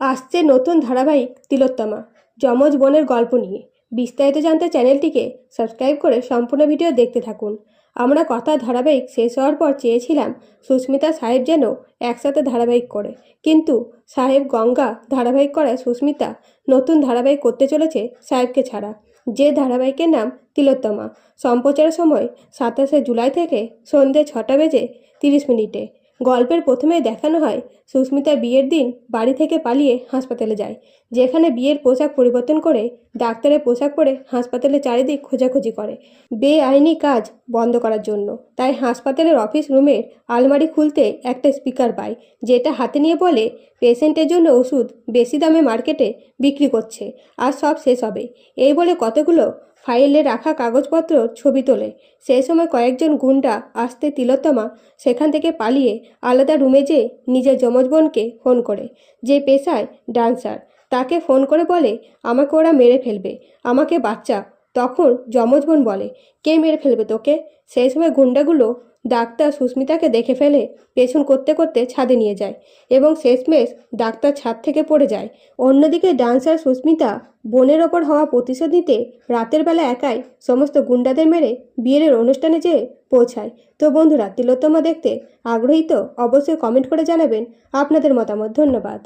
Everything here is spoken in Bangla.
আসছে নতুন ধারাবাহিক তিলোত্তমা যমজ বোনের গল্প নিয়ে। বিস্তারিত জানতে চ্যানেলটিকে সাবস্ক্রাইব করে সম্পূর্ণ ভিডিও দেখতে থাকুন। আমরা কথা ধারাবাহিক শেষ হওয়ার পর চেয়েছিলাম সুস্মিতা সাহেব যেন একসাথে ধারাবাহিক করে, কিন্তু সাহেব গঙ্গা ধারাবাহিক করায় সুস্মিতা নতুন ধারাবাহিক করতে চলেছে সাহেবকে ছাড়া, যে ধারাবাহিকের নাম তিলোত্তমা। সম্প্রচারের সময় 27শে জুলাই থেকে সন্ধ্যে 6:30 গল্পের প্রথমেই দেখানো হয় সুস্মিতা বিয়ের দিন বাড়ি থেকে পালিয়ে হাসপাতালে যায়, যেখানে বিয়ের পোশাক পরিবর্তন করে ডাক্তারের পোশাক পরে হাসপাতালের চারিদিক খোঁজাখুঁজি করে বেআইনি কাজ বন্ধ করার জন্য। তাই হাসপাতালের অফিস রুমের আলমারি খুলতে একটা স্পিকার পায়, যেটা হাতে নিয়ে বলে পেশেন্টের জন্য ওষুধ বেশি দামে মার্কেটে বিক্রি করছে, আর সব শেষ হবে। এই বলে কতগুলো ফাইলে রাখা কাগজপত্র ছবি তোলে। সেই সময় কয়েকজন গুন্ডা আসতে তিলোত্তমা সেখান থেকে পালিয়ে আলাদা রুমে যেয়ে নিজের যমজ বোনকে ফোন করে, যে পেশায় ডান্সার। তাকে ফোন করে বলে আমাকে ওরা মেরে ফেলবে, আমাকে বাচ্চা। তখন যমজ বোন বলে কে মেরে ফেলবে তোকে? সেই সময় গুন্ডাগুলো ডাক্তার সুস্মিতাকে দেখে ফেলে পেছন করতে করতে ছাদে নিয়ে যায় এবং শেষমেশ ডাক্তার ছাদ থেকে পড়ে যায়। অন্যদিকে ডান্সার সুস্মিতা বোনের ওপর হওয়া প্রতিশোধ নিতে রাতের বেলা একাই সমস্ত গুন্ডাদের মেরে বিয়ের অনুষ্ঠানে যেয়ে পৌঁছায়। তো বন্ধুরা, তিলোত্তমা দেখতে আগ্রহী তো অবশ্যই কমেন্ট করে জানাবেন আপনাদের মতামত। ধন্যবাদ।